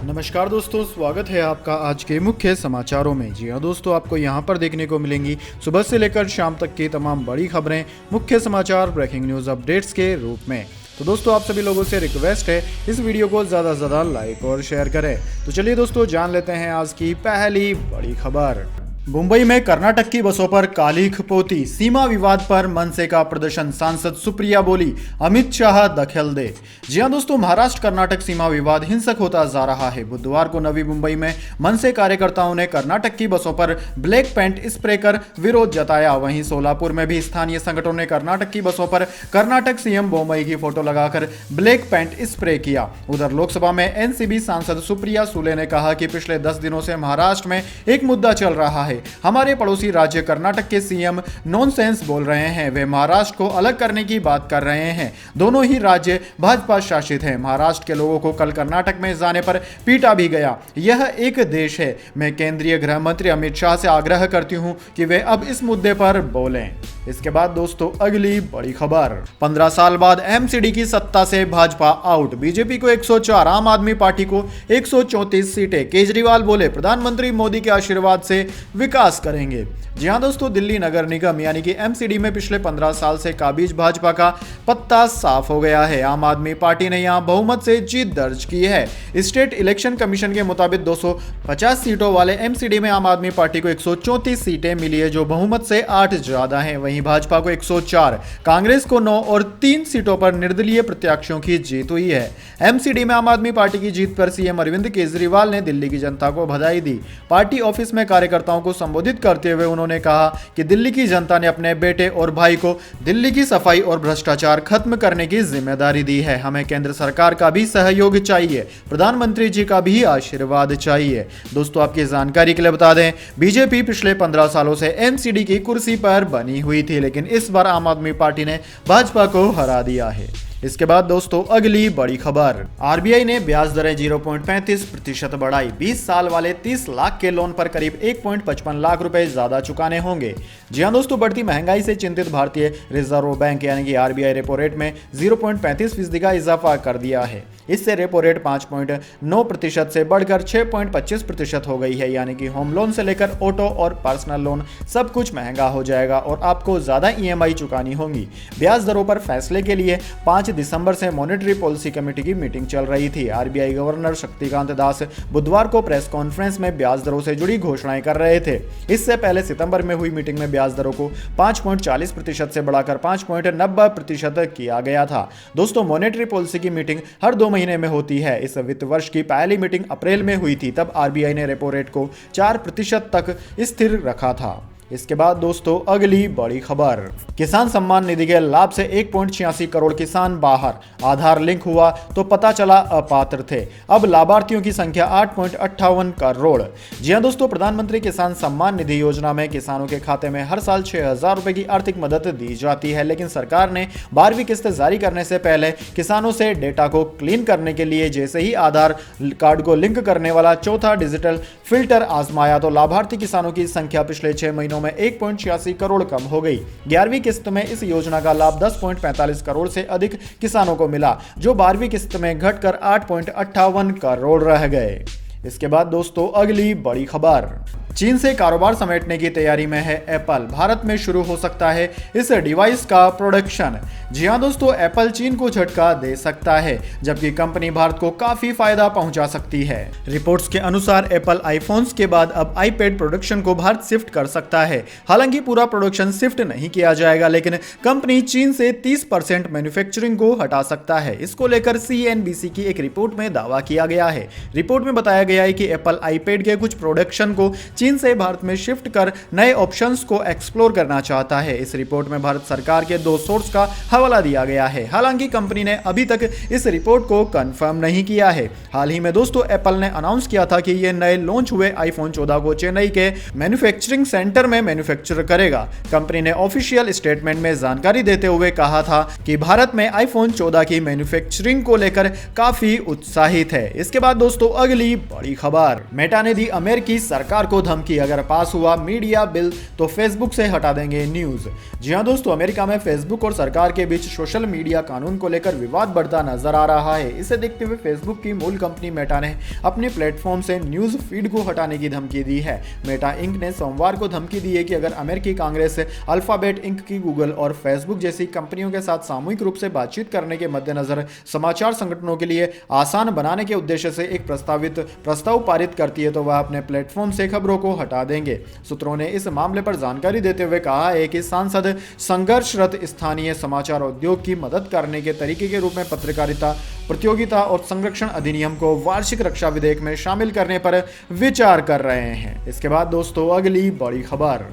नमस्कार दोस्तों, स्वागत है आपका आज के मुख्य समाचारों में। जी हाँ दोस्तों, आपको यहाँ पर देखने को मिलेंगी सुबह से लेकर शाम तक की तमाम बड़ी खबरें, मुख्य समाचार, ब्रेकिंग न्यूज़ अपडेट्स के रूप में। तो दोस्तों, आप सभी लोगों से रिक्वेस्ट है इस वीडियो को ज़्यादा से ज़्यादा लाइक और शेयर करें। तो चलिए दोस्तों, जान लेते हैं आज की पहली बड़ी खबर। मुंबई में कर्नाटक की बसों पर काली खपोती, सीमा विवाद पर मनसे का प्रदर्शन, सांसद सुप्रिया बोली अमित शाह दखल दे। जी हां दोस्तों, महाराष्ट्र कर्नाटक सीमा विवाद हिंसक होता जा रहा है। बुधवार को नवी मुंबई में मनसे कार्यकर्ताओं ने कर्नाटक की बसों पर ब्लैक पेंट स्प्रे कर विरोध जताया। वहीं सोलापुर में भी स्थानीय संगठनों ने कर्नाटक की बसों पर कर्नाटक सीएम बोम्मई की फोटो लगाकर ब्लैक पेंट स्प्रे किया। उधर लोकसभा में एनसीबी सांसद सुप्रिया सुले ने कहा कि पिछले 10 दिनों से महाराष्ट्र में एक मुद्दा चल रहा है। हमारे पड़ोसी राज्य कर्नाटक के सीएम नॉनसेंस बोल रहे हैं। वे महाराष्ट्र को अलग करने की बात कर रहे हैं। दोनों ही राज्य भाजपा शासित हैं। महाराष्ट्र के लोगों को कल कर्नाटक में जाने पर पीटा भी गया। यह एक देश है। मैं केंद्रीय गृह मंत्री अमित शाह से आग्रह करती हूं कि वे अब इस मुद्दे पर बोलें। इसके बाद दोस्तों, अगली बड़ी खबर। 15 साल बाद एमसीडी की सत्ता से भाजपा आउट, बीजेपी को 104, आम आदमी पार्टी को 134 सीटें। केजरीवाल बोले प्रधानमंत्री मोदी के आशीर्वाद से विकास करेंगे। जी हां दोस्तों, दिल्ली नगर निगम यानी कि एमसीडी में पिछले 15 साल से काबिज भाजपा का पत्ता साफ हो गया है। आम आदमी पार्टी ने यहां बहुमत से जीत दर्ज की है। स्टेट इलेक्शन कमीशन के मुताबिक 250 सीटों वाले एमसीडी में आम आदमी पार्टी को 134 सीटें मिली है, जो बहुमत से 8 ज्यादा है। वहीं भाजपा को 104, कांग्रेस को 9 और 3 सीटों पर निर्दलीय प्रत्याशियों की जीत हुई है। एमसीडी में आम आदमी पार्टी की जीत पर सीएम अरविंद केजरीवाल ने दिल्ली की जनता को बधाई दी। पार्टी ऑफिस में कार्यकर्ताओं को संबोधित करते हुए उन्होंने कहा कि दिल्ली की जनता ने अपने बेटे और भाई को दिल्ली की सफाई और भ्रष्टाचार खत्म करने की जिम्मेदारी दी है। हमें केंद्र सरकार का भी सहयोग चाहिए, प्रधानमंत्री जी का भी आशीर्वाद चाहिए। दोस्तों, आपकी जानकारी के लिए बता दें, बीजेपी पिछले 15 सालों से एमसीडी की कुर्सी पर बनी हुई थी, लेकिन इस बार आम आदमी पार्टी ने भाजपा को हरा दिया है। इसके बाद दोस्तों, अगली बड़ी खबर। आरबीआई ने ब्याज दरें 0.35% बढ़ाई। 20 साल वाले 30 लाख के लोन पर करीब 1.55 लाख रुपए ज्यादा चुकाने होंगे। जी हां दोस्तों, बढ़ती महंगाई से चिंतित भारतीय रिजर्व बैंक यानी कि आरबीआई रेपो रेट में 0.35% का इजाफा कर दिया है। इससे रेपो रेट 5.9% से बढ़कर 6.25% हो गई है। यानी कि होम लोन से लेकर ऑटो और पर्सनल लोन सब कुछ महंगा हो जाएगा और आपको ज्यादा ईएमआई चुकानी होंगी। ब्याज दरों पर फैसले के लिए 5 दिसंबर से मॉनेटरी पॉलिसी कमेटी की मीटिंग चल रही थी। आरबीआई गवर्नर शक्तिकांत दास बुधवार को प्रेस कॉन्फ्रेंस में ब्याज दरों से जुड़ी घोषणाएं कर रहे थे। इससे पहले सितंबर में हुई मीटिंग में ब्याज दरों को 5.40% से बढ़ाकर 5.90% किया गया था। दोस्तों, मॉनेटरी पॉलिसी की मीटिंग हर 2 महीने में होती है। इस वित्त वर्ष की पहली मीटिंग अप्रैल में हुई थी। तब आरबीआई ने रेपो रेट को 4% तक स्थिर रखा था। इसके बाद दोस्तों, अगली बड़ी खबर। किसान सम्मान निधि के लाभ से 1.86 करोड़ किसान बाहर। आधार लिंक हुआ तो पता चला अपात्र थे। अब लाभार्थियों की संख्या 8.58 करोड़। जी हां दोस्तों, प्रधानमंत्री किसान सम्मान निधि योजना में किसानों के खाते में हर साल 6,000 रुपए की आर्थिक मदद दी जाती है, लेकिन सरकार ने 12वीं किस्त जारी करने से पहले किसानों से डेटा को क्लीन करने के लिए जैसे ही आधार कार्ड को लिंक करने वाला चौथा डिजिटल फिल्टर आजमाया तो लाभार्थी किसानों की संख्या पिछले 6 महीनों में 1.86 करोड़ कम हो गई। 11वीं किस्त में इस योजना का लाभ 10.45 करोड़ से अधिक किसानों को मिला, जो 12वीं किस्त में घटकर 8.58 करोड़ रह गए। इसके बाद दोस्तों, अगली बड़ी खबर। चीन से कारोबार समेटने की तैयारी में है एप्पल। भारत में शुरू हो सकता है इस डिवाइस का प्रोडक्शन। जी हां दोस्तों, एप्पल चीन को झटका दे सकता है, जबकि कंपनी भारत को काफी फायदा पहुंचा सकती है। रिपोर्ट्स के अनुसार एप्पल आईफोन्स के बाद अब आईपैड प्रोडक्शन को भारत शिफ्ट कर सकता है। हालांकि पूरा प्रोडक्शन शिफ्ट नहीं किया जाएगा, लेकिन कंपनी चीन से 30% मैन्युफैक्चरिंग को हटा सकता है। इसको लेकर सीएनबीसी की एक रिपोर्ट में दावा किया गया है। रिपोर्ट में बताया गया है कि एप्पल आईपैड के कुछ प्रोडक्शन को चीन से भारत में शिफ्ट कर नए ऑप्शंस को एक्सप्लोर करना चाहता है। इस रिपोर्ट में भारत सरकार के 2 सोर्स का हवाला दिया गया है। हालांकि कंपनी ने अभी तक इस रिपोर्ट को कंफर्म नहीं किया है। हाल ही में दोस्तों, एप्पल ने अनाउंस किया था कि यह नए लॉन्च हुए आईफोन 14 को चेन्नई के मैन्युफैक्चरिंग सेंटर में मैन्युफैक्चर करेगा। कंपनी ने ऑफिशियल स्टेटमेंट में जानकारी देते हुए कहा था कि भारत में आईफोन 14 की मैन्युफैक्चरिंग को लेकर काफी उत्साहित है। इसके बाद दोस्तों, अगली बड़ी खबर। मेटा ने दी अमेरिकी सरकार को धमकी, अगर पास हुआ मीडिया बिल तो फेसबुक से हटा देंगे न्यूज। जी हां दोस्तों, अमेरिका में फेसबुक और सरकार के के बीच सोशल मीडिया कानून को लेकर विवाद बढ़ता नजर आ रहा है। इसे देखते हुए फेसबुक की मूल कंपनी मेटा ने अपने प्लेटफॉर्म से न्यूज फीड को हटाने की धमकी दी है। मेटा इंक ने सोमवार को धमकी दी है कि अगर अमेरिकी कांग्रेस अल्फाबेट इंक की गूगल और फेसबुक जैसी कंपनियों के साथ सामूहिक रूप से बातचीत करने के मद्देनजर समाचार संगठनों के लिए आसान बनाने के उद्देश्य से एक प्रस्ताव पारित करती है तो वह अपने प्लेटफॉर्म से खबरों को हटा देंगे। सूत्रों ने इस मामले पर जानकारी देते हुए कहा है कि सांसद संघर्षरत स्थानीय समाचार उद्योग की मदद करने के तरीके के रूप में पत्रकारिता प्रतियोगिता और संरक्षण अधिनियम को वार्षिक रक्षा विधेयक में शामिल करने पर विचार कर रहे हैं। इसके बाद दोस्तों अगली बड़ी खबर,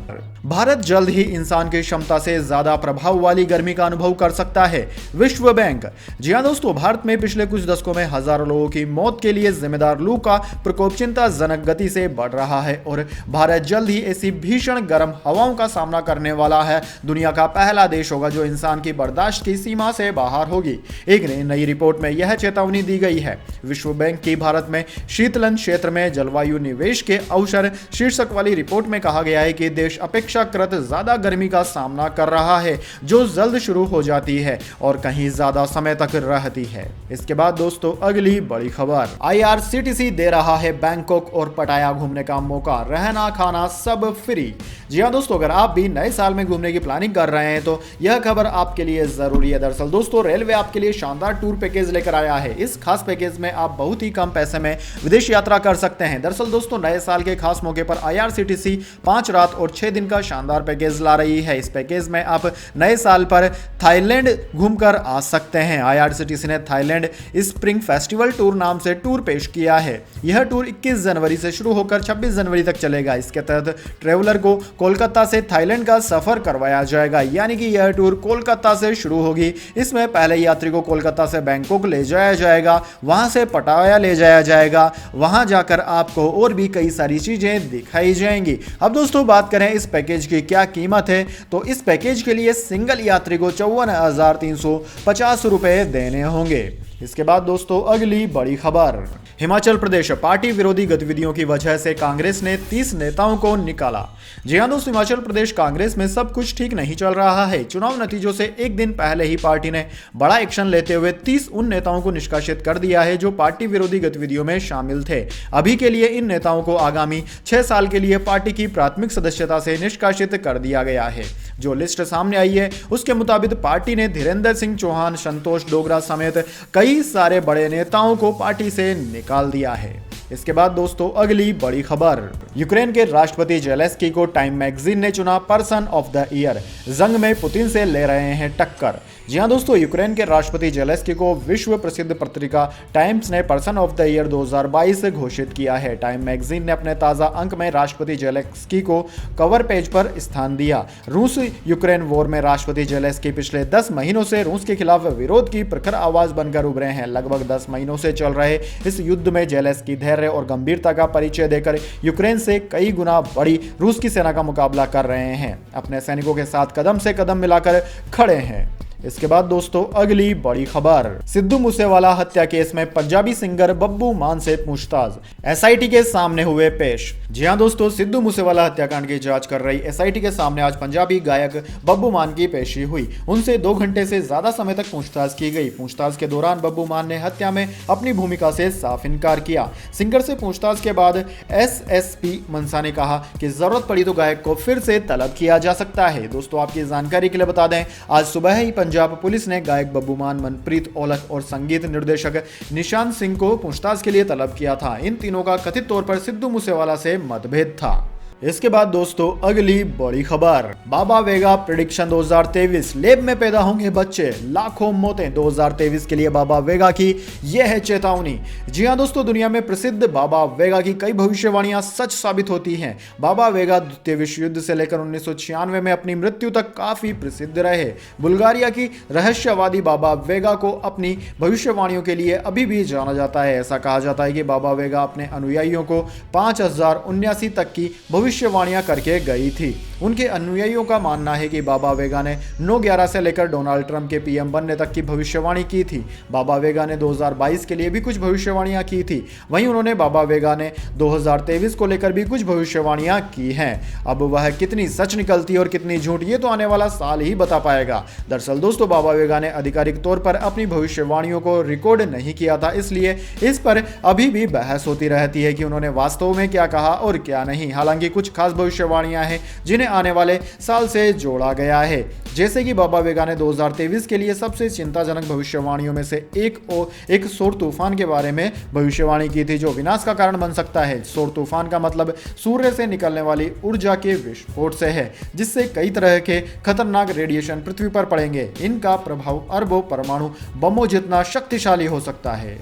भारत जल्द ही इंसान की क्षमता से ज्यादा प्रभाव वाली गर्मी का अनुभव कर सकता है, विश्व बैंक। जी हां दोस्तों, भारत में पिछले कुछ दशकों में हजारों लोगों की मौत के लिए जिम्मेदार लू का प्रकोप चिंताजनक गति से बढ़ रहा है और भारत जल्द ही ऐसी भीषण गर्म हवाओं का सामना करने वाला है। दुनिया का पहला देश होगा जो इंसान की बर्दाश्त की सीमा से बाहर होगी। एक नई रिपोर्ट में यह चेतावनी दी गई है। विश्व बैंक की भारत में शीतलन क्षेत्र में जलवायु निवेश के अवसर शीर्षक वाली रिपोर्ट में कहा गया है कि देश अपेक्षाकृत ज्यादा गर्मी का सामना कर रहा है जो जल्द शुरू हो जाती है और कहीं ज्यादा समय तक रहती है। इसके बाद दोस्तों अगली बड़ी खबर, IRCTC दे रहा है बैंकॉक और पटाया घूमने का मौका, रहना खाना सब फ्री। जी हाँ दोस्तों, अगर आप भी नए साल में घूमने की प्लानिंग कर रहे हैं तो यह खबर आपके लिए जरूरी है। दरअसल दोस्तों, रेलवे आपके लिए शानदार टूर पैकेज लेकर आया है। इस खास पैकेज में आप बहुत ही कम पैसे में विदेश यात्रा कर सकते हैं। दरअसल दोस्तों, नए साल के खास मौके पर IRCTC 5 रात और 6 दिन का शानदार पैकेज ला रही है। इस पैकेज में आप नए साल पर थाईलैंड घूमकर आ सकते हैं। IRCTC ने थाईलैंड स्प्रिंग फेस्टिवल टूर नाम से टूर पेश किया है। यह टूर 21 जनवरी से शुरू होकर 26 जनवरी तक चलेगा। इसके तहत ट्रेवलर को कोलकाता से थाईलैंड का सफर करवाया जाएगा, यानी कि यह टूर कोलकाता से शुरू होगी। इसमें पहले यात्री को कोलकाता से बैंकॉक ले जाया जाएगा, वहां से पटाया ले जाया जाएगा, वहां जाकर आपको और भी कई सारी चीजें दिखाई जाएंगी। अब दोस्तों बात करें इस पैकेज की क्या कीमत है, तो इस पैकेज के लिए सिंगल यात्री को 54,350 रुपए देने होंगे। इसके बाद दोस्तों अगली बड़ी खबर, हिमाचल प्रदेश पार्टी विरोधी गतिविधियों की वजह से कांग्रेस ने 30 नेताओं को निकाला। जी हां दोस्तों, हिमाचल प्रदेश कांग्रेस में सब कुछ ठीक नहीं चल रहा है। चुनाव नतीजों से एक दिन पहले ही पार्टी ने बड़ा एक्शन लेते हुए 30 उन नेताओं को निष्कासित कर दिया है जो पार्टी विरोधी गतिविधियों में शामिल थे। अभी के लिए इन नेताओं को आगामी 6 साल के लिए पार्टी की प्राथमिक सदस्यता से निष्कासित कर दिया गया है। जो लिस्ट सामने आई है उसके मुताबिक पार्टी ने धीरेन्द्र सिंह चौहान, संतोष डोगरा समेत कई सारे बड़े नेताओं को पार्टी से निकाल दिया है। इसके बाद दोस्तों अगली बड़ी खबर, यूक्रेन के राष्ट्रपति जेलेंस्की को टाइम मैगजीन ने चुना पर्सन ऑफ द ईयर, जंग में पुतिन से ले रहे हैं टक्कर। जी हां दोस्तों, यूक्रेन के राष्ट्रपति जेलेंस्की को विश्व प्रसिद्ध पत्रिका टाइम्स ने पर्सन ऑफ द ईयर 2022 घोषित किया है। टाइम मैगजीन ने अपने ताजा अंक में राष्ट्रपति जेलेंस्की को कवर पेज पर स्थान दिया। रूस यूक्रेन वॉर में राष्ट्रपति जेलेंस्की पिछले 10 महीनों से रूस के खिलाफ विरोध की प्रखर आवाज बनकर उभरे हैं। लगभग 10 महीनों से चल रहे इस युद्ध में जेलेंस्की धैर्य और गंभीरता का परिचय देकर यूक्रेन से कई गुना बड़ी रूस की सेना का मुकाबला कर रहे हैं। अपने सैनिकों के साथ कदम से कदम मिलाकर खड़े हैं। इसके बाद दोस्तों अगली बड़ी खबर, सिद्धू मूसेवाला हत्या केस में पंजाबी सिंगर बब्बू मान से पूछताछ, SIT के सामने हुए पेश। जी हां दोस्तों, सिद्धू मूसेवाला हत्याकांड की जांच कर रही SIT के सामने आज पंजाबी गायक बब्बू मान की पेशी हुई। उनसे 2 घंटे से ज्यादा समय तक पूछताछ की गई। पूछताछ के दौरान बब्बू मान ने हत्या में अपनी भूमिका से साफ इनकार किया। सिंगर से पूछताछ के बाद SSP मनसा ने कहा कि जरूरत पड़ी तो गायक को फिर से तलब किया जा सकता है। दोस्तों आपकी जानकारी के लिए बता दें, आज सुबह ही पंजाब पुलिस ने गायक बब्बू मान, मनप्रीत औलख और संगीत निर्देशक निशांत सिंह को पूछताछ के लिए तलब किया था। इन तीनों का कथित तौर पर सिद्धू मूसेवाला से मतभेद था। इसके बाद दोस्तों अगली बड़ी खबर, बाबा वेगा प्रेडिक्शन 2023, लेब में पैदा होंगे बच्चे, लाखों मौतें। 2023 के लिए बाबा वेगा की यह है चेतावनी। जी हां दोस्तों, दुनिया में प्रसिद्ध बाबा वेगा की कई भविष्यवाणियां सच साबित होती हैं। बाबा वेगा द्वितीय विश्व युद्ध से लेकर 1996 में अपनी मृत्यु तक काफी प्रसिद्ध रहे। बुल्गारिया की रहस्यवादी बाबा वेगा को अपनी भविष्यवाणियों के लिए अभी भी जाना जाता है। ऐसा कहा जाता है कि बाबा वेगा अपने अनुयायियों को 5079 तक की भविष्य भविष्यवाणियां करके गई थी। उनके अनुयायियों का मानना है कि बाबा वेगा ने 9/11 से लेकर डोनाल्ड ट्रंप के पीएम बनने तक की भविष्यवाणी की थी। बाबा वेगा ने 2022 के लिए भी कुछ भविष्यवाणियां की थी। वहीं उन्होंने बाबा वेगा ने 2023 को लेकर भी कुछ भविष्यवाणियां की हैं। अब वह कितनी सच निकलती और कितनी झूठ, ये तो आने वाला साल ही बता पाएगा। दरअसल दोस्तों, बाबा वेगा ने आधिकारिक तौर पर अपनी भविष्यवाणियों को रिकॉर्ड नहीं किया था, इसलिए इस पर अभी भी बहस होती रहती है कि उन्होंने वास्तव में क्या कहा और क्या नहीं। हालांकि कुछ खास भविष्यवाणियां हैं जिन्हें आने वाले साल से जोड़ा गया है, जैसे कि बाबा वेगा ने 2023 के लिए सबसे चिंताजनक भविष्यवाणियों में से एक सौर तूफान के बारे में भविष्यवाणी की थी, जो विनाश का कारण बन सकता है। सौर तूफान का मतलब सूर्य से निकलने वाली ऊर्जा के विस्फोट से है, जिससे कई तरह के खतरनाक रेडिएशन पृथ्वी पर पड़ेंगे। इनका प्रभाव अरबों परमाणु बमों जितना शक्तिशाली हो सकता है।